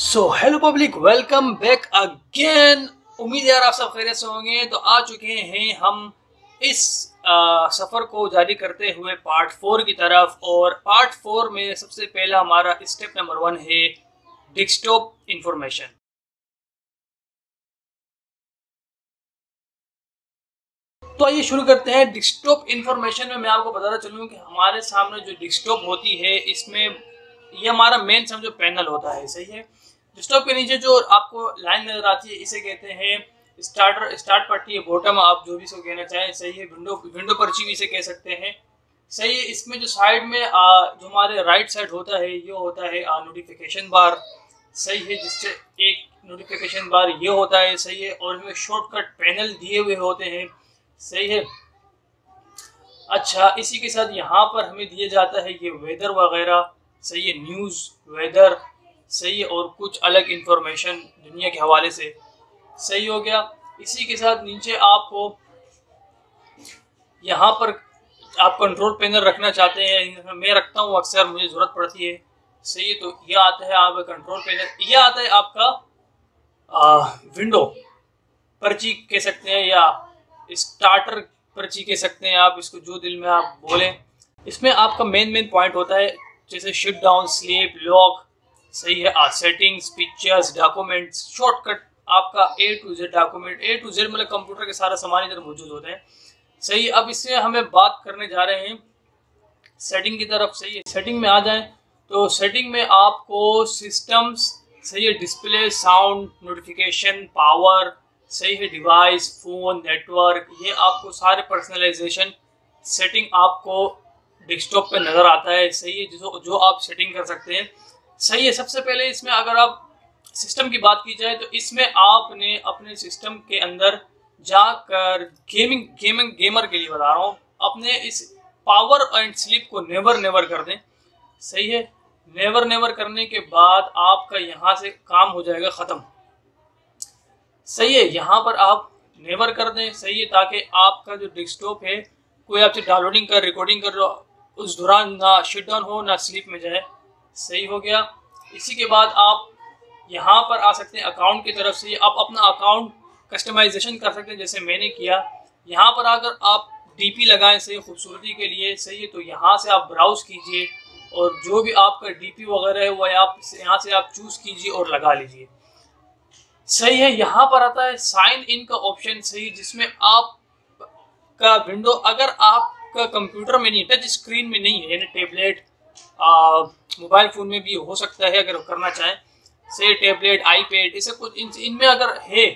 So hello public, welcome back again. उम्मीद है यार आप सब खैरियत से होंगे। तो आ चुके हैं हम इस सफ़र को जारी करते हुए पार्ट 4 की तरफ। और पार्ट 4 में सबसे पहला हमारा स्टेप नंबर 1 है डेस्कटॉप इंफॉर्मेशन। तो आइए शुरू करते हैं। डेस्कटॉप इंफॉर्मेशन में मैं आपको बताना चलूँ कि हमारे सामने जो डेस्कटॉप होती है, इसमें ये हमारा मेन समझो पैनल होता है। सही है। डेस्कटॉप के नीचे जो आपको लाइन नजर आती है, इसे कहते हैं स्टार्ट पट्टी है, बॉटम, आप जो भी इसको कहना चाहें। सही है। विंडो पर्ची भी इसे कह सकते हैं। सही है। इसमें जो साइड में जो हमारे राइट साइड होता है, ये होता है नोटिफिकेशन बार। सही है। जिससे एक नोटिफिकेशन बार ये होता है। सही है। और इसमें शॉर्टकट पैनल दिए हुए होते हैं। सही है। अच्छा, इसी के साथ यहाँ पर हमें दिया जाता है ये वेदर वगैरह। सही है। News, weather. सही है। और कुछ अलग इंफॉर्मेशन दुनिया के हवाले से। सही हो गया। इसी के साथ नीचे आपको यहाँ पर आप कंट्रोल पैनल रखना चाहते हैं, मैं रखता हूँ अक्सर, मुझे ज़रूरत पड़ती है। सही है। तो ये आता है आपका कंट्रोल पैनल। ये आता है आपका विंडो पर्ची कह सकते हैं, या स्टार्टर पर्ची कह सकते हैं आप, इसको जो दिल में आप बोलें। इसमें आपका मेन पॉइंट होता है जैसे शट डाउन, स्लीप, लॉक। सही है। सेटिंग्स, पिक्चर्स, डॉक्यूमेंट्स, शॉर्टकट, आपका A to Z document. A to Z मतलब कंप्यूटर के सारा सामान इधर मौजूद होते हैं। सही है। अब इससे हमें बात करने जा रहे हैं सेटिंग की तरफ। सही है। सेटिंग में आ जाएं तो सेटिंग में आपको सिस्टम्स, सही है, डिस्प्ले, साउंड, नोटिफिकेशन, पावर, सही है, डिवाइस, फोन, नेटवर्क, ये आपको सारे पर्सनलाइजेशन सेटिंग आपको डेस्कटॉप पे नज़र आता है। सही है। जो आप सेटिंग कर सकते हैं। सही है। सबसे पहले इसमें अगर आप सिस्टम की बात की जाए तो इसमें आपने अपने सिस्टम के अंदर जाकर गेमर के लिए बता रहा हूँ, अपने इस पावर एंड स्लीप को नेवर कर दें। सही है। नेवर करने के बाद आपका यहाँ से काम हो जाएगा ख़त्म। सही है। यहाँ पर आप नेवर कर दें। सही है। ताकि आपका जो डेस्कटॉप है, कोई आपसे डाउनलोडिंग कर, रिकॉर्डिंग कर, उस दौरान ना शट डाउन हो, ना स्लीप में जाए। सही हो गया। इसी के बाद आप यहाँ पर आ सकते हैं अकाउंट की तरफ से। आप अपना अकाउंट कस्टमाइजेशन कर सकते हैं, जैसे मैंने किया। यहाँ पर अगर आप DP लगाएं सही खूबसूरती के लिए, सही है, तो यहाँ से आप ब्राउज कीजिए और जो भी आपका DP वगैरह है वो आप यहाँ से आप चूज़ कीजिए और लगा लीजिए। सही है। यहाँ पर आता है साइन इन का ऑप्शन। सही, जिसमें आप का विंडो अगर आपका कंप्यूटर में नहीं, टच स्क्रीन में नहीं है, यानी टैबलेट, मोबाइल फ़ोन में भी हो सकता है अगर करना चाहें। से टैबलेट, आईपैड, इसे कुछ इनमें अगर है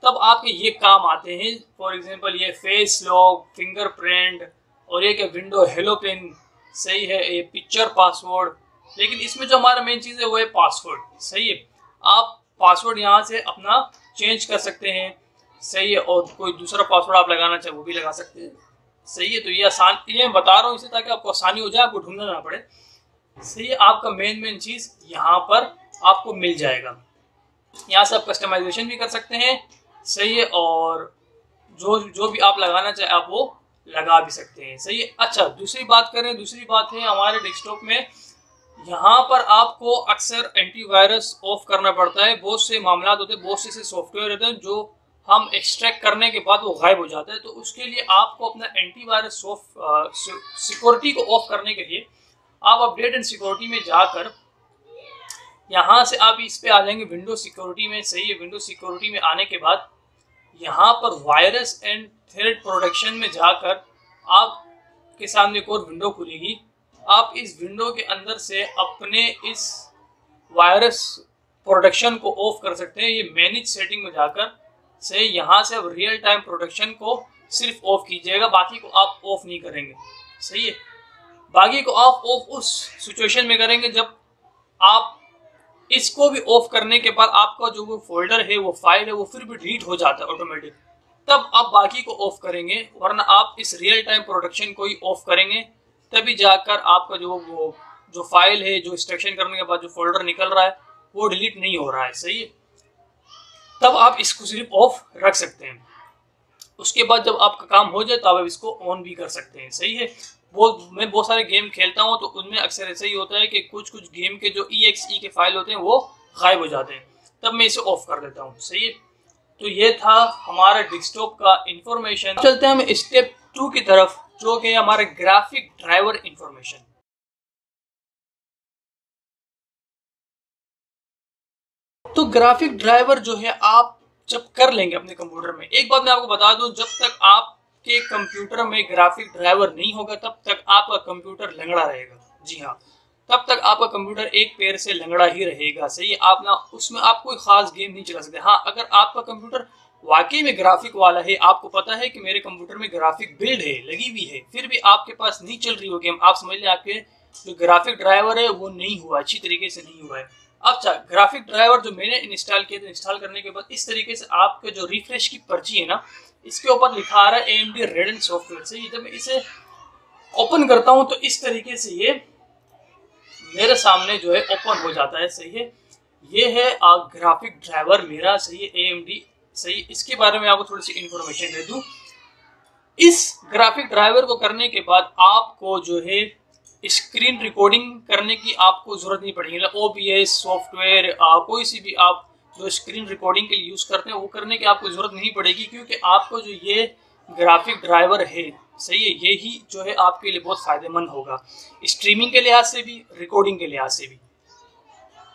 तब आपके ये काम आते हैं। फॉर एग्जांपल ये फेस लॉक, फिंगरप्रिंट, और ये क्या विंडो हेलो पिन। सही है। ये पिक्चर पासवर्ड। लेकिन इसमें जो हमारा मेन चीज़ है वो है पासवर्ड। सही है। आप पासवर्ड यहाँ से अपना चेंज कर सकते हैं। सही है। और कोई दूसरा पासवर्ड आप लगाना चाहे वो भी लगा सकते हैं। सही है। तो ये आसान, ये मैं बता रहा हूँ इसे ताकि आपको आसानी हो जाए, आपको ढूंढना ना पड़े। सही है। आपका मेन चीज़ यहाँ पर आपको मिल जाएगा। यहाँ से आप कस्टमाइजेशन भी कर सकते हैं। सही है। और जो भी आप लगाना चाहे आप वो लगा भी सकते हैं। सही है। अच्छा, दूसरी बात करें। दूसरी बात है हमारे डेस्कटॉप में यहाँ पर आपको अक्सर एंटीवायरस ऑफ करना पड़ता है। बहुत से मामला होते हैं, बहुत से सॉफ्टवेयर होते हैं जो हम एक्सट्रैक्ट करने के बाद वो गायब हो जाता है। तो उसके लिए आपको अपना एंटीवायरस सिक्योरिटी को ऑफ करने के लिए आप अपडेट एंड सिक्योरिटी में जाकर यहाँ से आप इस पे आ जाएंगे विंडो सिक्योरिटी में। सही है। विंडो सिक्योरिटी में आने के बाद यहाँ पर वायरस एंड थ्रेट प्रोटेक्शन में जाकर आपके सामने एक और विंडो खुलेगी। आप इस विंडो के अंदर से अपने इस वायरस प्रोटेक्शन को ऑफ कर सकते हैं। ये मैनेज सेटिंग में जाकर से यहाँ से अब रियल टाइम प्रोटेक्शन को सिर्फ ऑफ कीजिएगा, बाकी को आप ऑफ नहीं करेंगे। सही है। बाकी को आप ऑफ उस सिचुएशन में करेंगे जब आप इसको भी ऑफ करने के बाद आपका जो वो फोल्डर है, वो फाइल है, वो फिर भी डिलीट हो जाता है ऑटोमेटिक। तब आप बाकी को ऑफ करेंगे, वरना आप इस रियल टाइम प्रोटेक्शन को ही ऑफ करेंगे, तभी जाकर आपका जो फाइल है, जो एक्सट्रैक्शन करने के बाद जो फोल्डर निकल रहा है वो डिलीट नहीं हो रहा है। सही है। तब आप इसको सिर्फ ऑफ रख सकते हैं। उसके बाद जब आपका काम हो जाए तो आप इसको ऑन भी कर सकते हैं। सही है। मैं बहुत सारे गेम खेलता हूँ तो उनमें अक्सर ऐसा ही होता है कि कुछ गेम के जो EXE के फाइल होते हैं वो गायब हो जाते हैं, तब मैं इसे ऑफ कर देता हूँ। सही है, तो ये था हमारा डेस्कटॉप का इंफॉर्मेशन। चलते हैं हम स्टेप 2 की तरफ, जो कि हमारे ग्राफिक ड्राइवर इंफॉर्मेशन। तो ग्राफिक ड्राइवर जो है आप जब कर लेंगे अपने कंप्यूटर में, एक बात मैं आपको बता दूं, जब तक आपके कंप्यूटर में ग्राफिक ड्राइवर नहीं होगा तब तक आपका कंप्यूटर लंगड़ा रहेगा। जी हाँ, तब तक आपका कंप्यूटर एक पैर से लंगड़ा ही रहेगा। सही है, आप ना उसमें आप कोई खास गेम नहीं चला सकते। हाँ, अगर आपका कंप्यूटर वाकई में ग्राफिक वाला है, आपको पता है कि मेरे कंप्यूटर में ग्राफिक बिल्ड है, लगी हुई है, फिर भी आपके पास नहीं चल रही हो गेम, आप समझ लें आपके जो ग्राफिक ड्राइवर है वो नहीं हुआ, अच्छी तरीके से नहीं हुआ है। अच्छा, ग्राफिक ड्राइवर जो मैंने इंस्टॉल किया, तो इंस्टॉल करने के बाद इस तरीके से आपके जो रिफ्रेश की पर्ची है ना, इसके ऊपर लिखा आ रहा है AMD Radeon सॉफ्टवेयर। से जब मैं इसे ओपन करता हूं तो इस तरीके से ये मेरे सामने जो है ओपन हो जाता है। सही है, ये है ग्राफिक ड्राइवर मेरा। सही है, AMD। सही, इसके बारे में आपको थोड़ी सी इंफॉर्मेशन दे दूं। इस ग्राफिक ड्राइवर को करने के बाद आपको जो है स्क्रीन रिकॉर्डिंग करने की आपको जरूरत नहीं पड़ेगी। OBS सॉफ्टवेयर कोई सी भी आप जो स्क्रीन रिकॉर्डिंग के लिए यूज करते हैं वो करने की आपको जरूरत नहीं पड़ेगी, क्योंकि आपको जो ये ग्राफिक ड्राइवर है, सही है, ये ही जो है आपके लिए बहुत फायदेमंद होगा, स्ट्रीमिंग के लिहाज से भी, रिकॉर्डिंग के लिहाज से भी।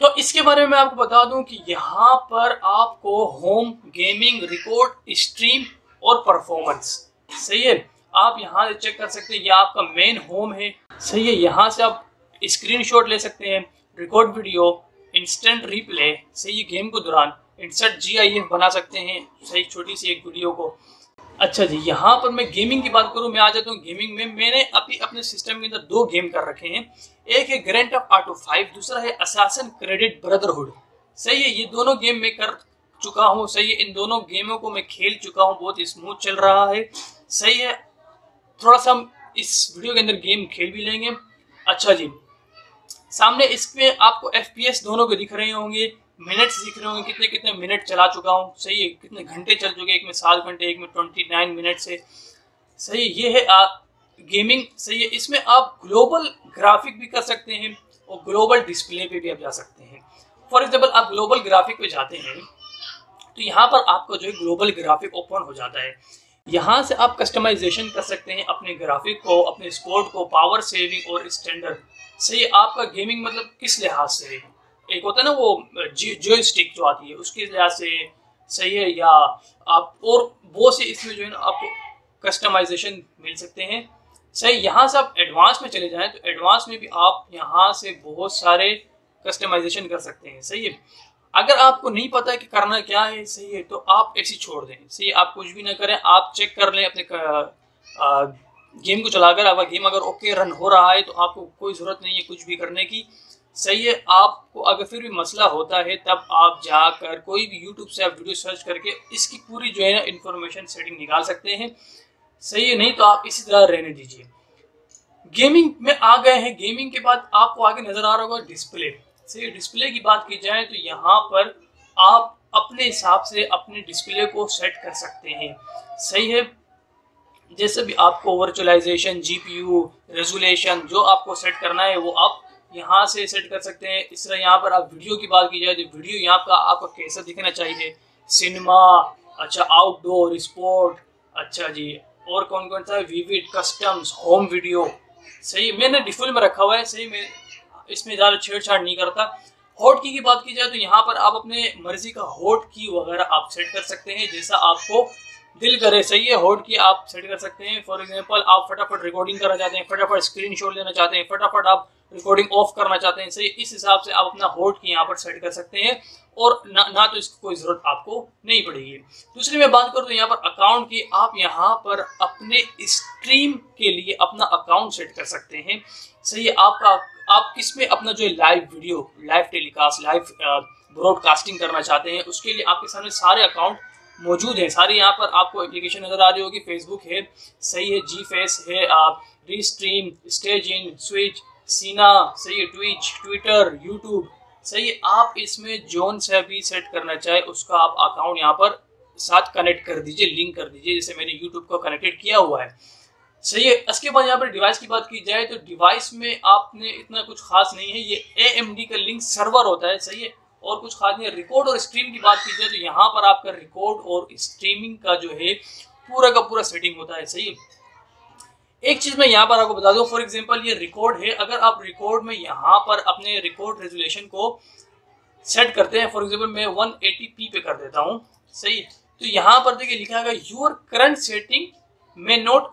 तो इसके बारे में मैं आपको बता दूं कि यहाँ पर आपको होम, गेमिंग, रिकॉर्ड, स्ट्रीम और परफॉर्मेंस, सही है, आप यहाँ से चेक कर सकते हैं। ये आपका मेन होम है। सही है, यहाँ से आप स्क्रीनशॉट ले सकते हैं, रिकॉर्ड वीडियो, इंस्टेंट रिप्ले, सही है, गेम को दौरान इंसर्ट GIF बना सकते हैं, सही, छोटी सी एक वीडियो को। अच्छा जी, यहाँ पर मैं गेमिंग की बात करूँ, मैं आ जाता हूँ गेमिंग में। मैंने अभी अपने सिस्टम के अंदर 2 गेम कर रखे हैं, एक है ग्रैंड थेफ्ट ऑटो 5, दूसरा है असासिन क्रेड ब्रदरहुड। सही है, ये दोनों गेम मैं कर चुका हूँ। सही है, इन दोनों गेमों को मैं खेल चुका हूँ, बहुत स्मूथ चल रहा है। सही है, थोड़ा सा हम इस वीडियो के अंदर गेम खेल भी लेंगे। अच्छा जी, सामने इसमें आपको FPS दोनों के दिख रहे होंगे, मिनट्स दिख रहे होंगे, कितने कितने मिनट चला चुका हूँ। सही है, कितने घंटे चल चुके, एक में 7 घंटे, एक में 29 मिनट से। सही, ये है गेमिंग। सही है, इसमें आप ग्लोबल ग्राफिक भी कर सकते हैं और ग्लोबल डिस्प्ले पे भी आप जा सकते हैं। फॉर एग्जाम्पल, आप ग्लोबल ग्राफिक पे जाते हैं तो यहाँ पर आपको जो है ग्लोबल ग्राफिक ओपन हो जाता है। यहाँ से आप कस्टमाइजेशन कर सकते हैं अपने ग्राफिक को, अपने स्पोर्ट को, पावर सेविंग और स्टैंडर्ड। सही, आपका गेमिंग मतलब किस लिहाज से है, एक होता है ना वो जॉयस्टिक जो आती है उसके लिहाज से, सही है, या आप और बहुत से इसमें जो है ना आपको कस्टमाइजेशन मिल सकते हैं। सही, यहाँ से आप एडवांस में चले जाएं तो एडवांस में भी आप यहाँ से बहुत सारे कस्टमाइजेशन कर सकते हैं। सही है, अगर आपको नहीं पता है कि करना क्या है, सही है, तो आप ऐसे छोड़ दें। सही है, आप कुछ भी ना करें, आप चेक कर लें अपने गेम को चलाकर। अगर गेम अगर ओके रन हो रहा है तो आपको कोई ज़रूरत नहीं है कुछ भी करने की। सही है, आपको अगर फिर भी मसला होता है तब आप जाकर कोई भी YouTube से आप वीडियो सर्च करके इसकी पूरी जो है ना इन्फॉर्मेशन सेटिंग निकाल सकते हैं। सही है, नहीं तो आप इसी तरह रहने दीजिए। गेमिंग में आ गए हैं, गेमिंग के बाद आपको आगे नजर आ रहा होगा डिस्प्ले। सही, डिस्प्ले की बात की जाए तो यहाँ पर आप अपने हिसाब से अपने डिस्प्ले को सेट कर सकते हैं। सही है, जैसे भी आपको वर्चुअलाइजेशन, GPU, रेजोल्यूशन जो आपको सेट करना है वो आप यहाँ से सेट कर सकते हैं। इस तरह यहाँ पर आप वीडियो की बात की जाए तो वीडियो यहाँ का आपको कैसा दिखना चाहिए, सिनेमा, अच्छा आउटडोर, स्पोर्ट, अच्छा जी, और कौन कौन सा, विविड, कस्टम्स, होम वीडियो। सही, मैंने डिफॉल्ट में रखा हुआ है। सही, मैं इसमें ज़्यादा छेड़छाड़ नहीं करता। हॉट की बात की जाए तो यहाँ पर आप अपने मर्जी का हॉट की वगैरह आप सेट कर सकते हैं, जैसा आपको दिल करे। सही है, हॉट की आप सेट कर सकते हैं। फॉर एग्जांपल, आप फटाफट रिकॉर्डिंग करना चाहते हैं, फटाफट स्क्रीनशॉट लेना चाहते हैं, फटाफट आप रिकॉर्डिंग ऑफ करना चाहते हैं। सही, इस हिसाब से आप अपना हॉट की यहाँ पर सेट कर सकते हैं और ना तो इसकी कोई ज़रूरत आपको नहीं पड़ेगी। दूसरी मैं बात करूँ तो यहाँ पर अकाउंट की, आप यहाँ पर अपने स्ट्रीम के लिए अपना अकाउंट सेट कर सकते हैं। सही है, आप किसमें अपना जो है live video, live telecast, live broadcasting करना चाहते हैं, उसके लिए आपके सामने सारे अकाउंट मौजूद हैं। सारी यहाँ पर आपको एप्लीकेशन नजर आ रही होगी, फेसबुक है, सही है, GFace है, रीस्ट्रीम, स्टेज इन, स्विच, सीना, सही है, ट्विच, ट्विटर, यूट्यूब। सही है, आप इसमें जोन से भी सेट करना चाहे उसका आप अकाउंट यहाँ पर साथ कनेक्ट कर दीजिए, लिंक कर दीजिए, जैसे मैंने यूट्यूब को कनेक्टेड किया हुआ है। सही है, इसके बाद यहाँ पर डिवाइस की बात की जाए तो डिवाइस में आपने इतना कुछ खास नहीं है, ये AMD का लिंक सर्वर होता है। सही है, और कुछ खास नहीं। रिकॉर्ड और स्ट्रीम की बात की जाए तो यहाँ पर आपका रिकॉर्ड और स्ट्रीमिंग का जो है पूरा का पूरा सेटिंग होता है। सही है, एक चीज मैं यहाँ पर आपको बता दूं, फॉर एग्जांपल ये रिकॉर्ड है, अगर आप रिकॉर्ड में यहाँ पर अपने रिकॉर्ड रेजोल्यूशन को सेट करते हैं, फॉर एग्जांपल मैं 180p पे कर देता हूँ। सही है, तो यहाँ पर देखिए लिखा है your current setting may not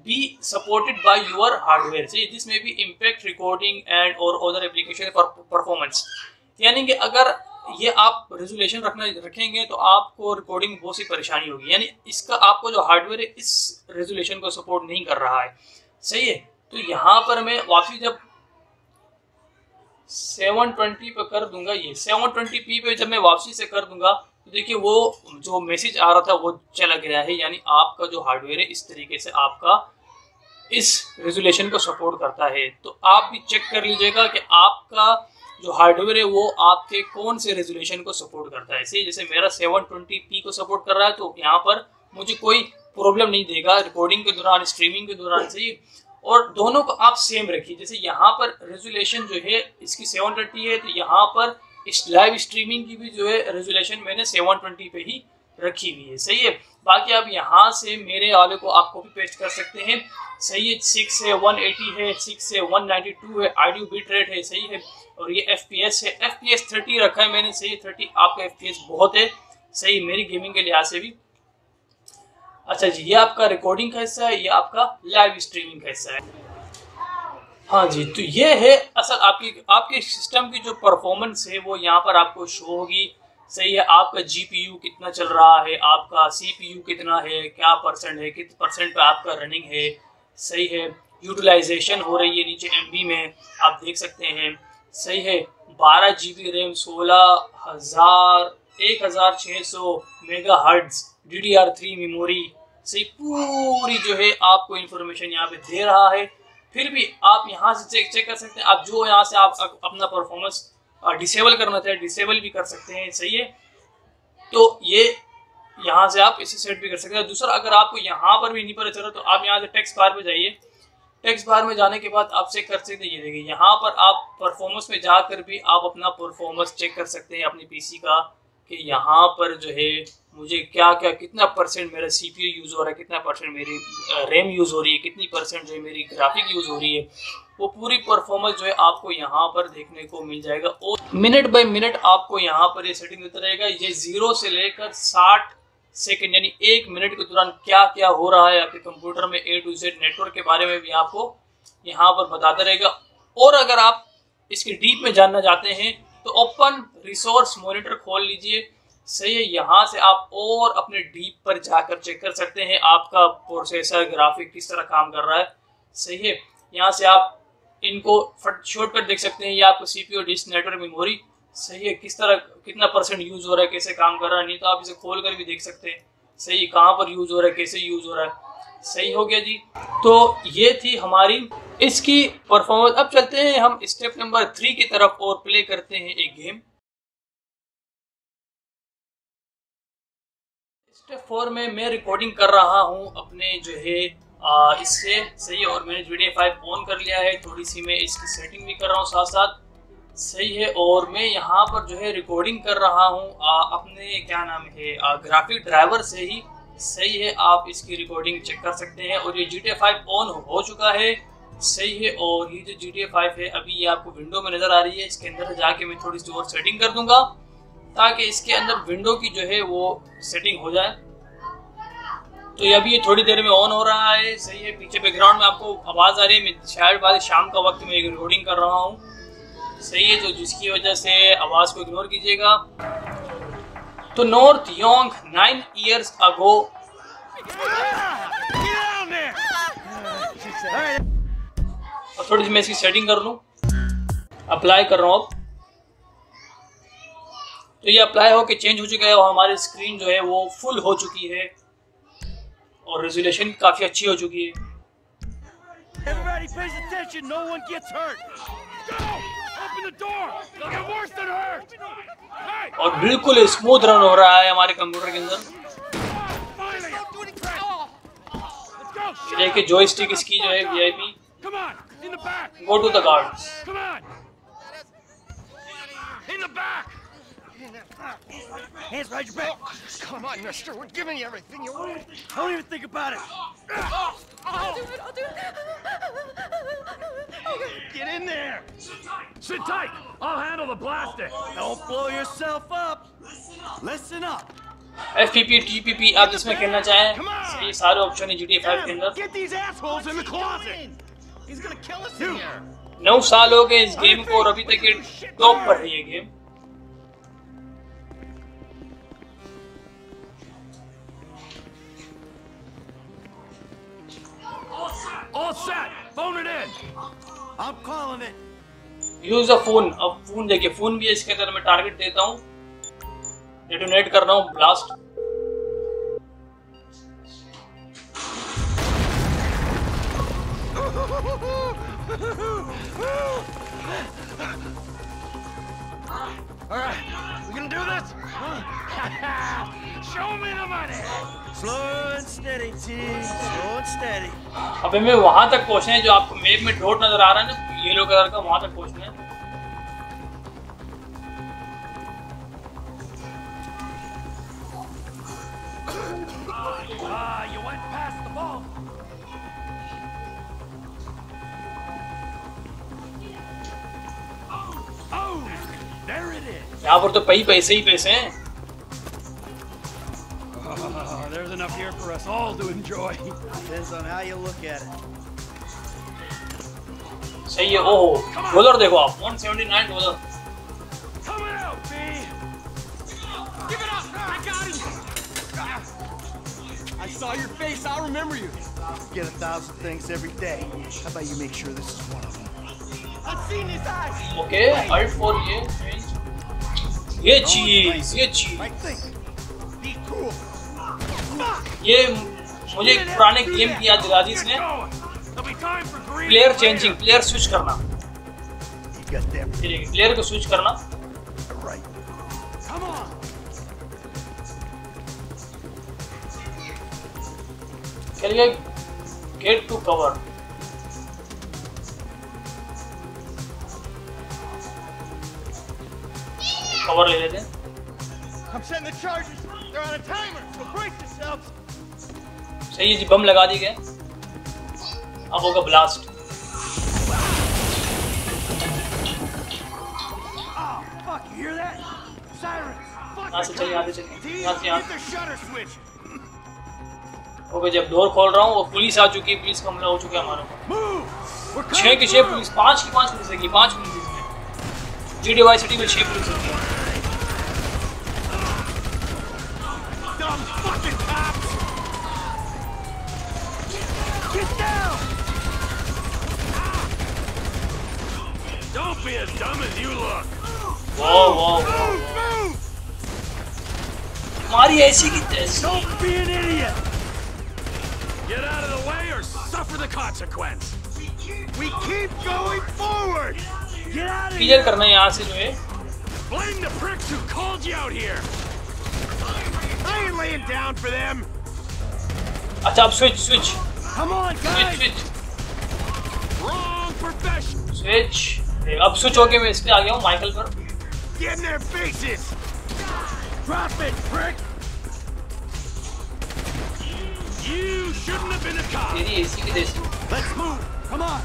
be supported by your hardware. सही, दिस में भी इम्पैक्ट रिकॉर्डिंग एंड और अदर एप्लीकेशन फॉर परफॉर्मेंस। यानी कि अगर ये आप रेजोल्यूशन रखेंगे तो आपको रिकॉर्डिंग बहुत सी परेशानी होगी, यानी इसका आपको जो हार्डवेयर है इस रेजोल्यूशन को सपोर्ट नहीं कर रहा है। सही है, तो यहाँ पर मैं वापसी जब 720 पे कर दूंगा, ये 720p पे जब मैं वापसी से कर दूंगा तो देखिए वो जो मैसेज आ रहा था वो चला गया है, यानी आपका जो हार्डवेयर है इस तरीके से आपका इस रेजोल्यूशन को सपोर्ट करता है। तो आप भी चेक कर लीजिएगा कि आपका जो हार्डवेयर है वो आपके कौन से रेजोल्यूशन को सपोर्ट करता है। सही, जैसे मेरा 720p को सपोर्ट कर रहा है तो यहाँ पर मुझे कोई प्रॉब्लम नहीं देगा रिकॉर्डिंग के दौरान, स्ट्रीमिंग के दौरान। सही, और दोनों को आप सेम रखिए। जैसे यहाँ पर रेजोल्यूशन जो है इसकी 720 है, तो यहाँ पर इस लाइव स्ट्रीमिंग की भी जो है रेजोल्यूशन मैंने 720 पे ही रखी हुई है। सही है, बाकी आप यहाँ से मेरे वाले को आप कॉपी पेस्ट कर सकते हैं। सही है, 6 से 180 है, 6 से 192 है, ऑडियो बिट रेट है। सही है, और ये FPS है, FPS 30 रखा है मैंने। सही, 30 आपका FPS बहुत है। सही, मेरी गेमिंग के लिहाज से भी। अच्छा जी, ये आपका रिकॉर्डिंग का हिस्सा है, ये आपका लाइव स्ट्रीमिंग का हिस्सा है। हाँ जी, तो ये है असल आपके सिस्टम की जो परफॉर्मेंस है वो यहाँ पर आपको शो होगी। सही है, आपका GPU कितना चल रहा है, आपका CPU कितना है, क्या परसेंट है, कितने परसेंट पे आपका रनिंग है। सही है, यूटिलाइजेशन हो रही है नीचे MB में आप देख सकते हैं। सही है, 12 GB RAM, 16,600 megahertz DDR3 memory. सही, पूरी जो है आपको इंफॉर्मेशन यहाँ पे दे रहा है। फिर भी आप यहाँ से चेक कर सकते हैं, आप जो यहाँ से आप अपना परफॉर्मेंस डिसेबल करना चाहे डिसेबल भी कर सकते हैं। सही है, तो ये यहाँ से आप इसे सेट भी कर सकते हैं। दूसरा, अगर आपको यहाँ पर भी नहीं पता चला तो आप यहाँ से टेक्स्ट बार पे जाइए। टेक्स्ट बार में जाने के बाद आप चेक कर सकते हैं, ये देखिए यहाँ पर आप परफॉर्मेंस में जाकर भी आप अपना परफॉर्मेंस चेक कर सकते हैं अपनी PC का, कि यहाँ पर जो है मुझे क्या क्या कितना परसेंट मेरा CPU यूज़ हो रहा है, कितना परसेंट मेरी रैम यूज़ हो रही है, कितनी परसेंट जो है मेरी ग्राफिक यूज़ हो रही है। वो पूरी परफॉर्मेंस जो है आपको यहाँ पर देखने को मिल जाएगा और मिनट बाय मिनट आपको यहाँ पर ये सेटिंग देता रहेगा। ये 0 से लेकर 60 सेकंड यानी 1 मिनट के दौरान क्या क्या हो रहा है आपके कंप्यूटर में, A to Z नेटवर्क के बारे में भी आपको यहाँ पर बताता रहेगा। और अगर आप इसके डीप में जानना चाहते हैं तो ओपन रिसोर्स मॉनिटर खोल लीजिए। सही है, यहाँ से आप और अपने डीप पर जाकर चेक कर सकते हैं आपका प्रोसेसर ग्राफिक किस तरह काम कर रहा है। सही है, यहाँ से आप इनको शॉर्टकट देख सकते हैं। ये आपको CPU, डिस्क, नेटवर्क, मेमोरी। सही है, किस तरह कितना परसेंट यूज हो रहा है, कैसे काम कर रहा है। नहीं तो आप इसे खोल कर भी देख सकते हैं। सही, कहाँ पर यूज हो रहा है, कैसे यूज हो रहा है। सही हो गया जी, तो ये थी हमारी इसकी परफॉर्मेंस। अब चलते हैं हम स्टेप नंबर 3 की तरफ और प्ले करते हैं एक गेम। स्टेप 4 में मैं रिकॉर्डिंग कर रहा हूँ अपने जो है इससे। सही, और मैंने GTA 5 ऑन कर लिया है। थोड़ी सी मैं इसकी सेटिंग भी कर रहा हूँ साथ साथ। सही है, और मैं यहाँ पर जो है रिकॉर्डिंग कर रहा हूँ अपने क्या नाम है ग्राफिक ड्राइवर से ही। सही है, आप इसकी रिकॉर्डिंग चेक कर सकते हैं। और ये GTA 5 ऑन हो चुका है। सही है, और ये जो GTA 5 है अभी ये आपको विंडो में नज़र आ रही है। इसके अंदर जाके मैं थोड़ी सी और सेटिंग कर दूंगा ताकि इसके अंदर विंडो की जो है वो सेटिंग हो जाए। तो ये अभी थोड़ी देर में ऑन हो रहा है। सही है, पीछे बैकग्राउंड में आपको आवाज़ आ रही है। मैं शायद बाद शाम का वक्त में रिकॉर्डिंग कर रहा हूँ। सही है, तो जिसकी वजह से आवाज़ को इग्नोर कीजिएगा। तो नॉर्थ योंग 9 years ago। और थोड़ी सी मैं इसकी सेटिंग कर लूँ, अप्लाई कर रहा हूँ। तो ये अप्लाई होके चेंज हो चुका है और हमारी स्क्रीन जो है वो फुल हो चुकी है और रेजोल्यूशन काफ़ी अच्छी हो चुकी है। Everybody pays attention, no one gets hurt. Go! Open the door. They'll get worse than hurt. और बिल्कुल स्मूथ रन हो रहा है हमारे कंप्यूटर के अंदर। देखिए जॉयस्टिक इसकी जो है VIP। Go to the guards. In the back. Hands behind your back. Come on, mister. We're giving you everything you want. Don't even think about it. I'll do it. Get in there. Sit tight! I'll handle the blasting! Don't blow yourself up. Listen up. FPP, TPP आप जिसमें खेलना चाहें ये सारे option है GTA 5 के अंदर। Get these assholes in the closet. He's gonna kill us in here. 9 साल हो गए इस गेम को और अभी तक ये टॉप पर है ये game. All set! Phone it in! I'm calling it. Use a phone. अब फोन देखिए, फोन भी है इसके अंदर। मैं टारगेट देता हूँ, डेटोनेट कर रहा हूँ, blast. All right, we gonna do this? Show me the money. Slow and steady, team. Slow and steady. अब हमें वहां तक पहुंचना है जो आपको मैप में डॉट नजर आ रहा है ना, येलो कलर का, वहां तक पहुंचना है। You went past the ball. Oh, there it is. यहाँ पर तो पैसे ही पैसे हैं। There's enough here for us all to enjoy. Depends on how you look at it. सही है। ओहो, डॉलर देखो आप, 179 dollar. Coming out, B. Give it up! I got him! I saw your face, I'll remember you. Get 1,000 things every day. How about you make sure this is one of them? I've seen his eyes! Okay, Alt for ये चीज। Right thing. Be cool. ये मुझे एक पुराने game की याद दिला दी इसने। There'll be time for green. Player changing, player switch करना। You got that प्लेयर को स्विच करना। right. Come on. चलिए, गेट टू कवर। कवर ले लेते हैं। I'm setting the charges. They're on a timer, so brace yourselves. सही है जी, बम लगा दी गए। अब होगा blast. Oh, fuck, you hear that? Sirens. Fuck यहाँ से चलिए, यहाँ से चलिए, यहाँ से Get यहाँ। the shutter switch. ओके, जब डोर खोल रहा हूँ वो पुलिस आ चुकी है, पुलिस का हमला हो चुका है हमारे ऊपर। Move. We're 6 की 6 पुलिस, 5 की 5 पुलिस है, 5 पुलिस इसमें। GTA Vice City में 6 पुलिस होती है। Dumb fucking cops. Get down. Don't be as dumb as you look. वाह। Move. हमारी ऐसी की तैसी। Don't be an idiot. Get out of the way or suffer the consequence. We keep going forward. Get out of clear here. करना है यहाँ से जो है। Blame the pricks who called you out here. I ain't laying down for them. अच्छा, अब switch switch Come on, switch guys. Switch Wrong profession. Switch. अब switch होके मैं इस पे आ गया हूँ, माइकल पर। Get in their faces. Drop it, prick. You shouldn't have been a cop. तेरी ऐसी की तैसी। Let's move. Come on.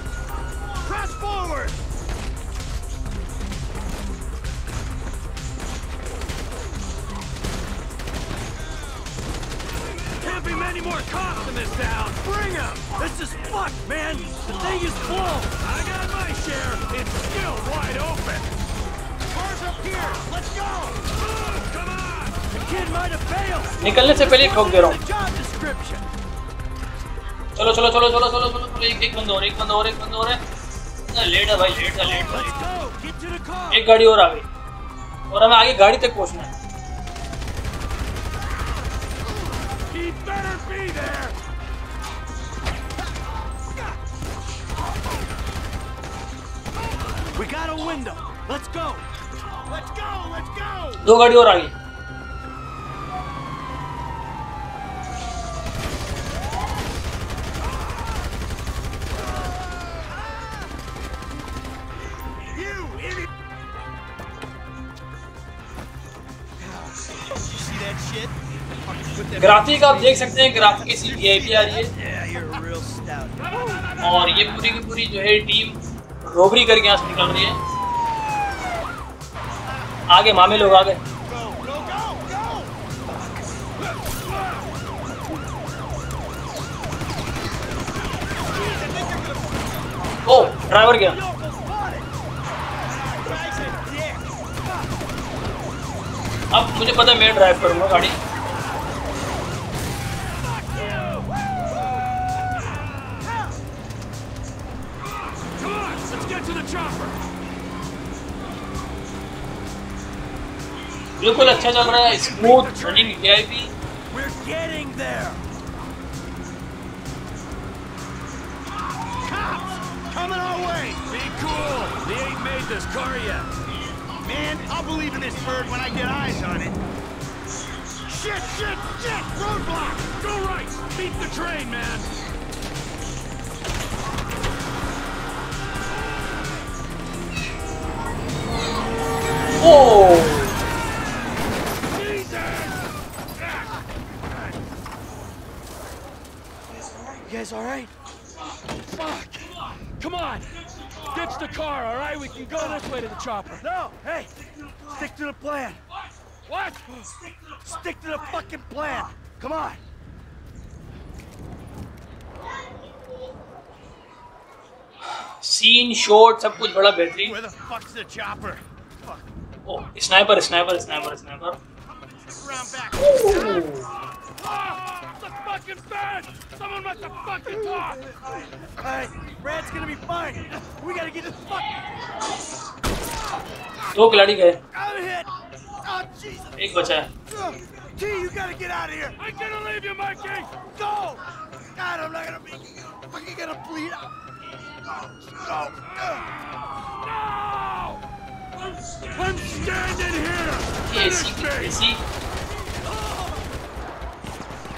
Press forward. Can't be many more cops in this town. Bring him. This is fucked, man. The thing is full. I got my share. It's still wide open. Cars up here. Let's go. Come on. The kid might have failed. निकलने से पहले ठोक दे रहा हूँ। The job description. चलो चलो चलो चलो चलो चलो चलो, एक बंदा और, एक बंदा और, एक बंदा और है। लेट है भाई, लेट है, लेट है। Let's go. Get to the car. एक गाड़ी और आ गई और हमें आगे गाड़ी तक पहुंचना है। He better be there. We got a window. Let's go. Let's go. Let's go. 2 गाड़ी और आ गई। You idiot. that shit. Graphic आप देख सकते हैं, ग्राफिक ऐसी वीआईपी आ रही है। Yeah, you're a real stout. और ये पूरी की पूरी जो है टीम रोबरी करके यहाँ से निकल रही है। आगे मामे लोग आ गए। Go, go, go, go! ओ ड्राइवर गया। अब मुझे पता है मैं ड्राइव करूंगा गाड़ी। बिल्कुल अच्छा चल रहा है, smooth running VIP. We're getting there. Cops coming our way. Be cool. They ain't made this car yet. Man, I'll believe in this bird when I get eyes on it. Shit, shit, shit! Roadblock! Go right. Beat the train, man. Oh! You guys all right? Fuck! Come on! Ditch the car, all right? We can go this way to the chopper. No, hey, stick to the plan. What? Stick to the fucking plan. Come on. Scene shot सब कुछ बड़ा बेहतरीन। Where the fuck's the chopper? Fuck. Oh sniper sniper sniper sniper. Round back. Ah, the fucking bed! Someone must have fucking talk! All right, Brad's gonna be fine. We gotta get this fuck. दो खिलाड़ी गए, I'm hit. Oh Jesus. एक बचा है। T, you gotta get out of here. I'm gonna leave you, Mikey! Go. God, I'm not gonna be fucking gonna bleed out. Go. No! I'm standing here! Finish me! ऐसी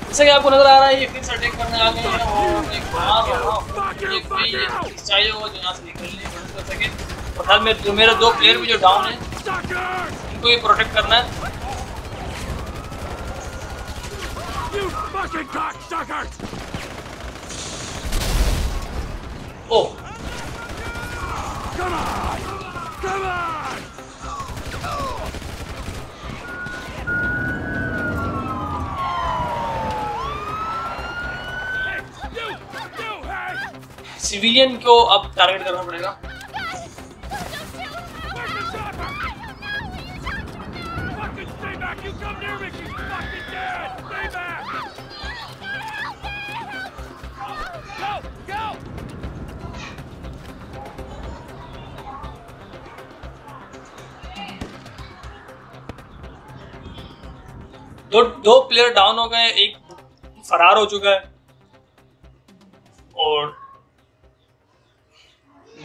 जैसा कि आपको नजर आ रहा है, ये फिर से अटैक करने आ गए हैं और एक बार चाहिए होगा जो यहाँ से निकलने मदद कर सके। और हाल में जो मेरे दो प्लेयर भी जो डाउन है उनको ये प्रोटेक्ट करना है। You fucking cocksucker! Oh Come on! Come on! Hey, you, hey! Civilian को अब टारगेट करना पड़ेगा। Where's the chopper? Fucking stay back! You come near me, you fucking dead! Stay back! Go! Go! दो player down हो गए, एक फरार हो चुका है और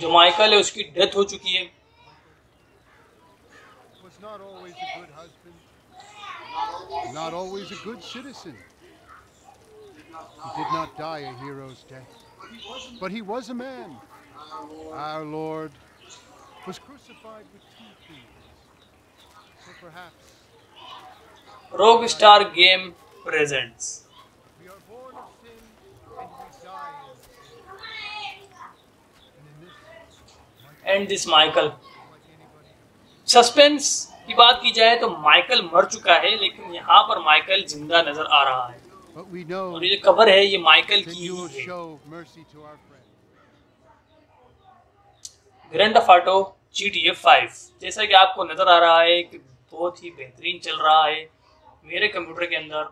जो माइकल है उसकी डेथ हो चुकी है। Was not always a good husband, not always a good citizen. He did not die a hero's death, but he was a man. Our Lord was crucified with 2 thieves. So perhaps Rockstar Game presents we are born of sin and we die in sin. And in this, and this Michael. Suspense की बात की जाए तो Michael मर चुका है, लेकिन यहाँ पर माइकल जिंदा नजर आ रहा है but we know और ये कवर है ये माइकल that की you will ही है। show mercy to our friend. Grand theft auto GTA 5 जैसा कि आपको नजर आ रहा है कि बहुत ही बेहतरीन चल रहा है मेरे कंप्यूटर के अंदर।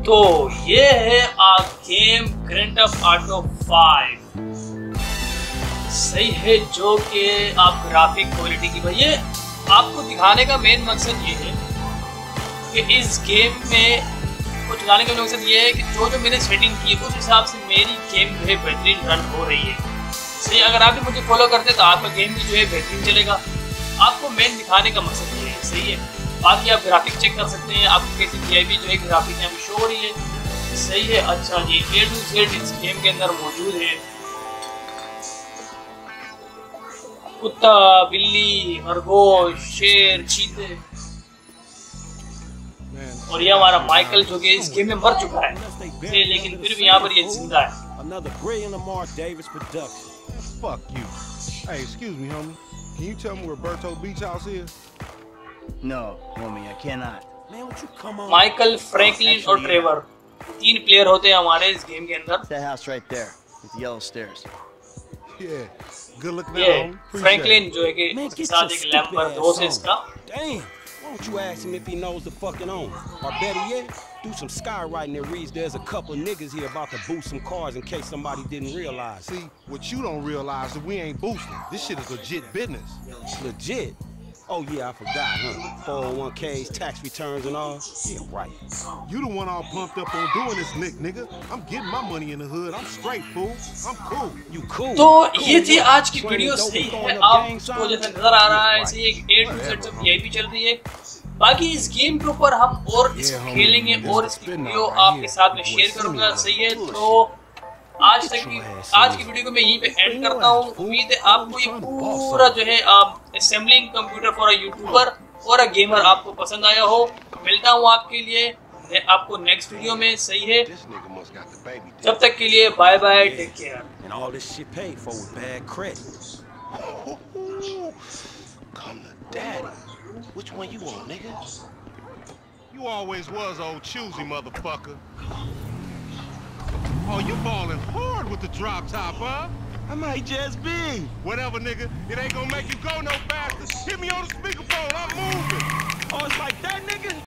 तो ये है गेम ग्रैंड थेफ्ट ऑटो 5। सही है, जो कि आप ग्राफिक क्वालिटी की भाई, ये आपको दिखाने का मेन मकसद ये है कि इस गेम में को दिखाने का मकसद ये है कि जो जो मैंने सेटिंग की है उस हिसाब से मेरी गेम जो है बेहतरीन रन हो रही है। सही, अगर आप भी मुझे फॉलो करते तो आपका गेम भी जो है बेहतरीन चलेगा। आपको मेन दिखाने का मकसद ये है। सही है, बाकी आप ग्राफिक चेक कर सकते हैं, आपको कैसी VIP जो है ग्राफिक यहाँ पे शो हो रही है। सही है। अच्छा जी, A to Z इस गेम के अंदर मौजूद है। कुत्ता, बिल्ली, खरगोश, शेर, चीते और ये हमारा माइकल जो कि इस गेम में मर चुका है, लेकिन फिर भी यहाँ पर ये जिंदा है। Another brilliant Lamar Davis production. Fuck you. Hey, excuse me, homie. Can you tell me where Berto Beach House is? No, homie, I cannot. Man, what you come on? Michael, Franklin और Trevor 3 player होते हैं हमारे इस game के अंदर। That house right there with the yellow stairs. Yeah. Good looking ये out, homie. Appreciate Franklin it. जो है कि Man, उसके get साथ your एक stupid लैम्बर ass दोस्त है on. इसका। Damn. Why don't you ask him if he knows the fucking owner? Or better yet, do some skywriting that reads there's a couple niggas here about to boost some cars in case somebody didn't realize. See, what you don't realize is we ain't boosting. This shit is legit business. Legit. Oh yeah, I forgot, huh? 401ks, tax returns and all. Yeah, right. You the one all pumped up on doing this lick, nigga. I'm getting my money in the hood. I'm straight, fool. I'm cool. You cool. तो Cool ये थी what? आज की Slinging video. dope सही and है, throwing up gang आपको signs? जैसा नजर आ रहा है ऐसे एक A to Z सब VIP चल रही है। बाकी इस गेम के ऊपर हम और इसको खेलेंगे और इसकी वीडियो आपके साथ में शेयर करूंगा। सही है, तो आज की वीडियो को मैं यहीं पे एंड करता हूँ। उम्मीद है आपको ये पूरा जो है assembling computer for a YouTuber और अ गेमर आपको पसंद आया हो। मिलता हूँ आपके लिए आपको नेक्स्ट वीडियो में। सही है, This nigga must got the baby. जब तक के लिए bye bye, take care. And all this shit paid for with bad credit. Come to daddy. Which one you want, nigga? You always was old choosy, motherfucker. Oh, you ballin' hard with the drop top, huh? I might just be. Whatever, nigga. It ain't gonna make you go no faster. Hit me on the speakerphone. I'm moving. Oh, it's like that, nigga?